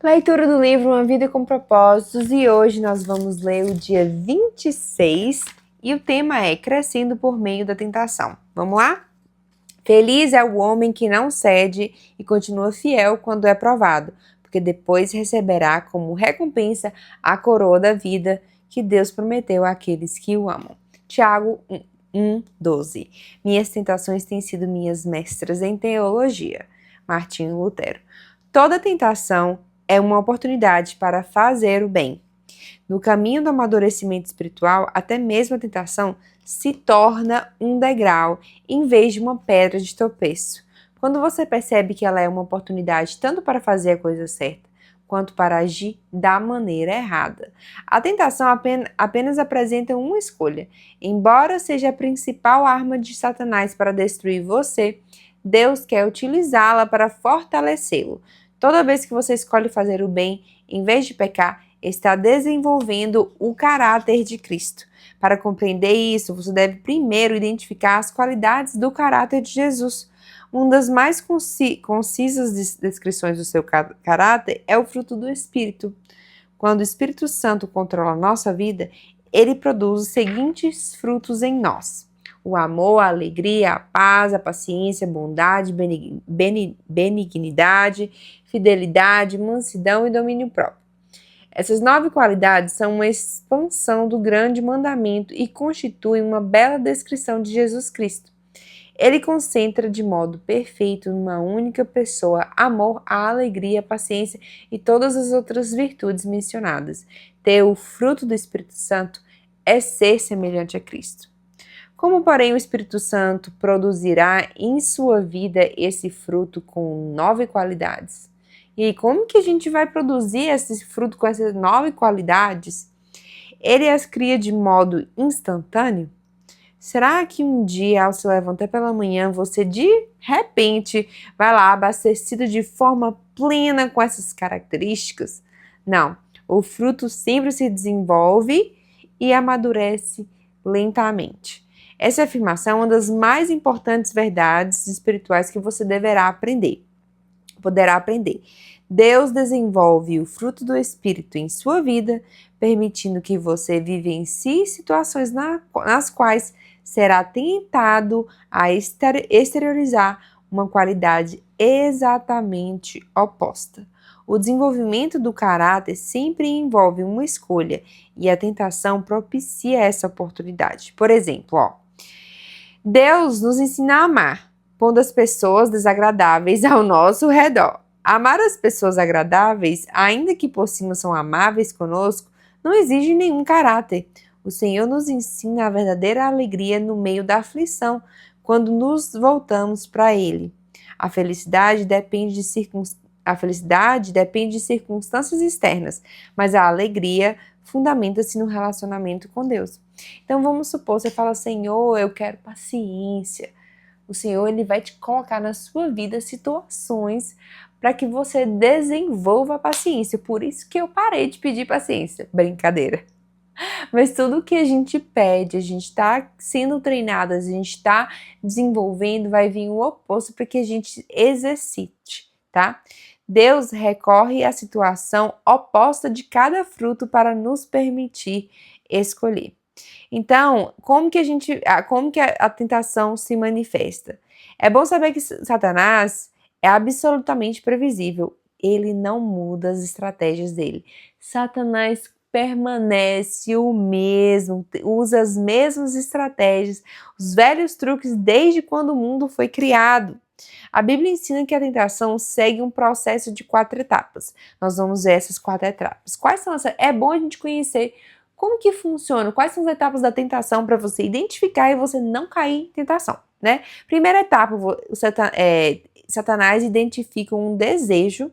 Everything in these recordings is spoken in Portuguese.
Leitura do livro Uma Vida com Propósitos, e hoje nós vamos ler o dia 26 e o tema é Crescendo por Meio da Tentação. Vamos lá? Feliz é o homem que não cede e continua fiel quando é provado, porque depois receberá como recompensa a coroa da vida que Deus prometeu àqueles que o amam. Tiago 1:12. Minhas tentações têm sido minhas mestras em teologia. Martinho Lutero. Toda tentação é uma oportunidade para fazer o bem. No caminho do amadurecimento espiritual, até mesmo a tentação se torna um degrau em vez de uma pedra de tropeço. Quando você percebe que ela é uma oportunidade tanto para fazer a coisa certa, quanto para agir da maneira errada. A tentação apenas apresenta uma escolha. Embora seja a principal arma de Satanás para destruir você, Deus quer utilizá-la para fortalecê-lo. Toda vez que você escolhe fazer o bem, em vez de pecar, está desenvolvendo o caráter de Cristo. Para compreender isso, você deve primeiro identificar as qualidades do caráter de Jesus. Uma das mais concisas descrições do seu caráter é o fruto do Espírito. Quando o Espírito Santo controla a nossa vida, ele produz os seguintes frutos em nós: o amor, a alegria, a paz, a paciência, a bondade, benignidade, fidelidade, mansidão e domínio próprio. Essas 9 qualidades são uma expansão do grande mandamento e constituem uma bela descrição de Jesus Cristo. Ele concentra de modo perfeito numa única pessoa amor, a alegria, a paciência e todas as outras virtudes mencionadas. Ter o fruto do Espírito Santo é ser semelhante a Cristo. Como, porém, o Espírito Santo produzirá em sua vida esse fruto com 9 qualidades? E como que a gente vai produzir esse fruto com essas 9 qualidades? Ele as cria de modo instantâneo? Será que um dia, ao se levantar pela manhã, você de repente vai lá abastecido de forma plena com essas características? Não, o fruto sempre se desenvolve e amadurece lentamente. Essa afirmação é uma das mais importantes verdades espirituais que você poderá aprender. Deus desenvolve o fruto do Espírito em sua vida, permitindo que você vivencie situações nas quais será tentado a exteriorizar uma qualidade exatamente oposta. O desenvolvimento do caráter sempre envolve uma escolha e a tentação propicia essa oportunidade. Por exemplo, Deus nos ensina a amar, pondo as pessoas desagradáveis ao nosso redor. Amar as pessoas agradáveis, ainda que por cima são amáveis conosco, não exige nenhum caráter. O Senhor nos ensina a verdadeira alegria no meio da aflição, quando nos voltamos para Ele. A felicidade depende de circunstâncias externas, mas a alegria fundamenta-se no relacionamento com Deus. Então vamos supor, você fala, Senhor, eu quero paciência. O Senhor, Ele vai te colocar na sua vida situações para que você desenvolva a paciência. Por isso que eu parei de pedir paciência. Brincadeira. Mas tudo que a gente pede, a gente está sendo treinado, a gente está desenvolvendo, vai vir o oposto para que a gente exercite, tá? Deus recorre à situação oposta de cada fruto para nos permitir escolher. Então, como que a tentação se manifesta? É bom saber que Satanás é absolutamente previsível. Ele não muda as estratégias dele. Satanás permanece o mesmo, usa as mesmas estratégias, os velhos truques desde quando o mundo foi criado. A Bíblia ensina que a tentação segue um processo de 4 etapas. Nós vamos ver essas 4 etapas. Quais são essas? É bom a gente conhecer como que funciona, quais são as etapas da tentação para você identificar e você não cair em tentação, né? Primeira etapa, Satanás identifica um desejo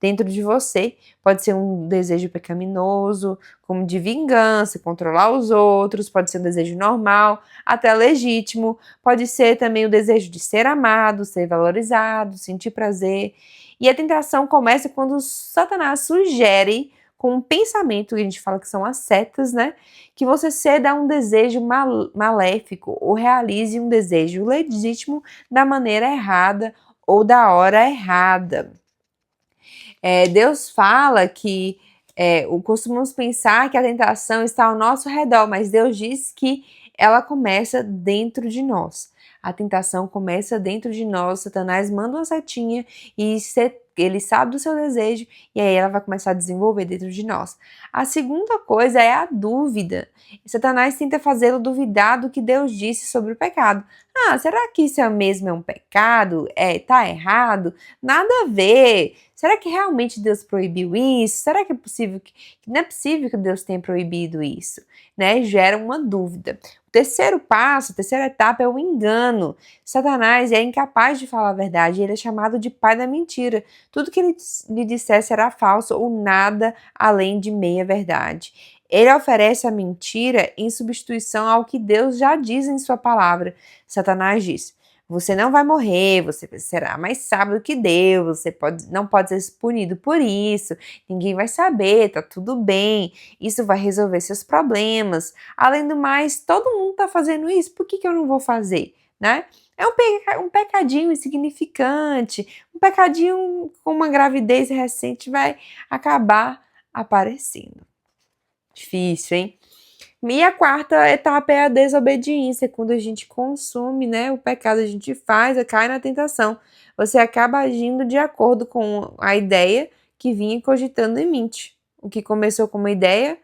dentro de você, pode ser um desejo pecaminoso, como de vingança, controlar os outros, pode ser um desejo normal, até legítimo, pode ser também o desejo de ser amado, ser valorizado, sentir prazer. E a tentação começa quando Satanás sugere com um pensamento, que a gente fala que são as setas, né? Que você ceda a um desejo maléfico ou realize um desejo legítimo da maneira errada ou da hora errada. Deus fala que costumamos pensar que a tentação está ao nosso redor, mas Deus diz que ela começa dentro de nós. A tentação começa dentro de nós, Satanás manda uma setinha e ele sabe do seu desejo e aí ela vai começar a desenvolver dentro de nós. A segunda coisa é a dúvida. Satanás tenta fazê-lo duvidar do que Deus disse sobre o pecado. Será que isso mesmo é um pecado? Tá errado? Nada a ver. Será que realmente Deus proibiu isso? Será que é possível não é possível que Deus tenha proibido isso? Né? Gera uma dúvida. O terceiro passo, a terceira etapa é o engano. Satanás é incapaz de falar a verdade, ele é chamado de pai da mentira. Tudo que ele lhe disser será falso ou nada além de meia verdade. Ele oferece a mentira em substituição ao que Deus já diz em sua palavra. Satanás diz: você não vai morrer, você será mais sábio que Deus, você não pode ser punido por isso, ninguém vai saber, tá tudo bem, isso vai resolver seus problemas. Além do mais, todo mundo está fazendo isso, por que eu não vou fazer, né? É um pecadinho insignificante, um pecadinho com uma gravidez recente vai acabar aparecendo. Difícil, hein? E a quarta etapa é a desobediência, quando a gente consome, né, o pecado, a gente cai na tentação. Você acaba agindo de acordo com a ideia que vinha cogitando em mente. O que começou como ideia,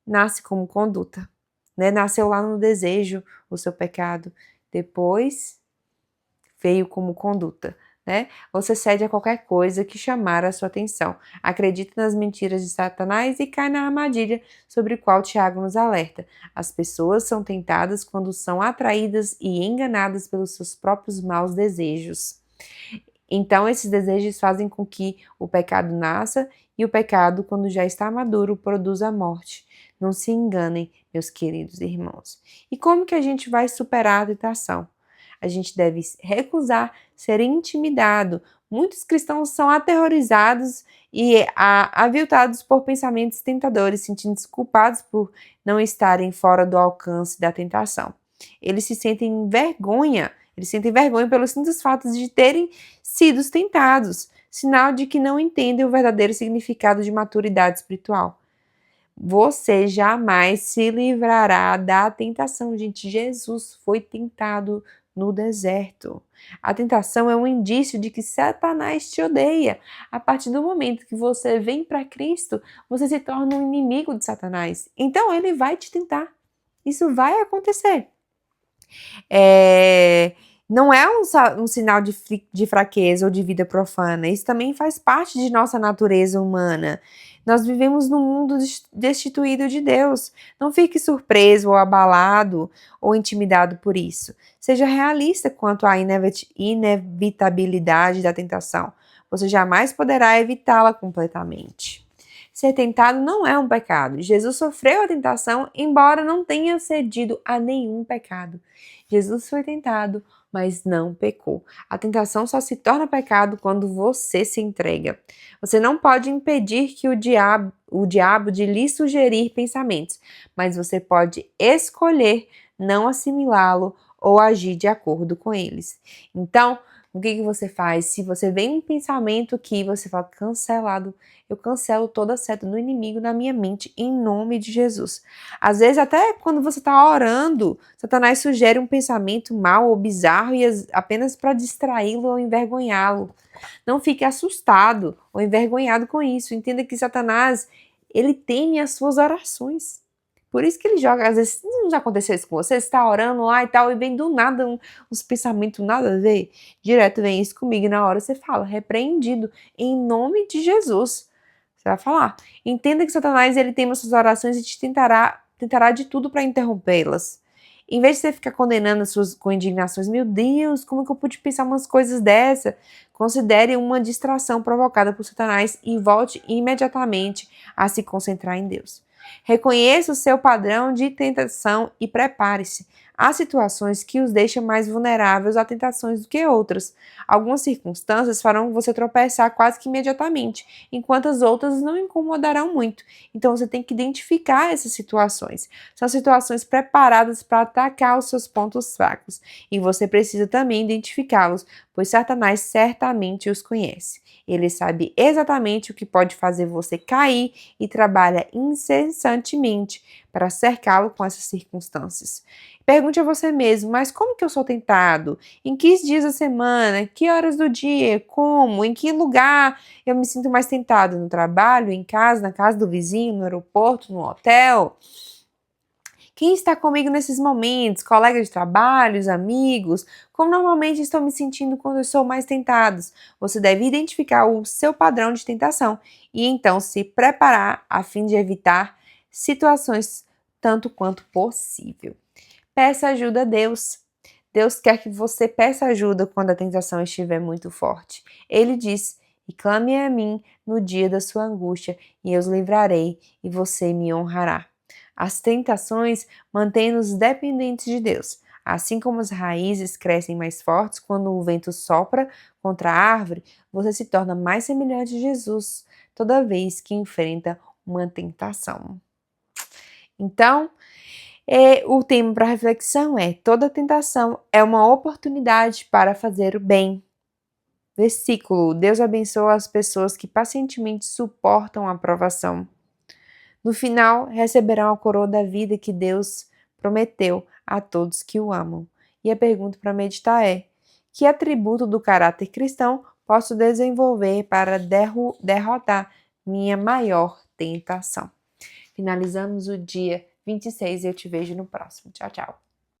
nasce como conduta, né? Nasceu lá no desejo, o seu pecado. Depois veio como conduta, né? Você cede a qualquer coisa que chamar a sua atenção. Acredita nas mentiras de Satanás e cai na armadilha sobre a qual Tiago nos alerta. As pessoas são tentadas quando são atraídas e enganadas pelos seus próprios maus desejos. Então, esses desejos fazem com que o pecado nasça e o pecado, quando já está maduro, produz a morte. Não se enganem, meus queridos irmãos. E como que a gente vai superar a tentação? A gente deve recusar ser intimidado. Muitos cristãos são aterrorizados e aviltados por pensamentos tentadores, sentindo-se culpados por não estarem fora do alcance da tentação. Eles sentem vergonha pelo simples fato de terem sido tentados, sinal de que não entendem o verdadeiro significado de maturidade espiritual. Você jamais se livrará da tentação, gente. Jesus foi tentado no deserto. A tentação é um indício de que Satanás te odeia. A partir do momento que você vem para Cristo, você se torna um inimigo de Satanás. Então ele vai te tentar. Isso vai acontecer. Não é um sinal de fraqueza ou de vida profana. Isso também faz parte de nossa natureza humana. Nós vivemos num mundo destituído de Deus. Não fique surpreso ou abalado ou intimidado por isso. Seja realista quanto à inevitabilidade da tentação. Você jamais poderá evitá-la completamente. Ser tentado não é um pecado. Jesus sofreu a tentação, embora não tenha cedido a nenhum pecado. Jesus foi tentado, mas não pecou. A tentação só se torna pecado quando você se entrega. Você não pode impedir que o diabo de lhe sugerir pensamentos, mas você pode escolher não assimilá-lo ou agir de acordo com eles. Então, o que você faz? Se você vê um pensamento que você fala, cancelado, eu cancelo toda a seta do inimigo na minha mente, em nome de Jesus. Às vezes, até quando você está orando, Satanás sugere um pensamento mau ou bizarro e apenas para distraí-lo ou envergonhá-lo. Não fique assustado ou envergonhado com isso. Entenda que Satanás, ele teme as suas orações. Por isso que ele joga, às vezes, não já aconteceu isso com você? Você está orando lá e tal, e vem do nada uns pensamentos nada a ver. Direto vem isso comigo, e na hora você fala, repreendido, em nome de Jesus. Você vai falar. Entenda que Satanás, ele tem as suas orações e te tentará de tudo para interrompê-las. Em vez de você ficar condenando com indignações, meu Deus, como que eu pude pensar umas coisas dessa? Considere uma distração provocada por Satanás e volte imediatamente a se concentrar em Deus. Reconheça o seu padrão de tentação e prepare-se. Há situações que os deixam mais vulneráveis a tentações do que outras. Algumas circunstâncias farão você tropeçar quase que imediatamente, enquanto as outras não incomodarão muito. Então você tem que identificar essas situações. São situações preparadas para atacar os seus pontos fracos, e você precisa também identificá-los, pois Satanás certamente os conhece. Ele sabe exatamente o que pode fazer você cair e trabalha incessantemente para cercá-lo com essas circunstâncias. Pergunte a você mesmo, mas como que eu sou tentado? Em que dias da semana? Que horas do dia? Como? Em que lugar eu me sinto mais tentado? No trabalho, em casa, na casa do vizinho, no aeroporto, no hotel? Quem está comigo nesses momentos? Colegas de trabalho, amigos? Como normalmente estou me sentindo quando eu sou mais tentados? Você deve identificar o seu padrão de tentação e então se preparar a fim de evitar situações tanto quanto possível. Peça ajuda a Deus. Deus quer que você peça ajuda quando a tentação estiver muito forte. Ele diz: "E clame a mim no dia da sua angústia, e eu os livrarei, e você me honrará." As tentações mantêm-nos dependentes de Deus. Assim como as raízes crescem mais fortes quando o vento sopra contra a árvore, você se torna mais semelhante a Jesus toda vez que enfrenta uma tentação. Então, o tema para reflexão é: toda tentação é uma oportunidade para fazer o bem. Versículo: Deus abençoa as pessoas que pacientemente suportam a provação. No final, receberão a coroa da vida que Deus prometeu a todos que o amam. E a pergunta para meditar é: que atributo do caráter cristão posso desenvolver para derrotar minha maior tentação? Finalizamos o dia 26 e eu te vejo no próximo. Tchau, tchau.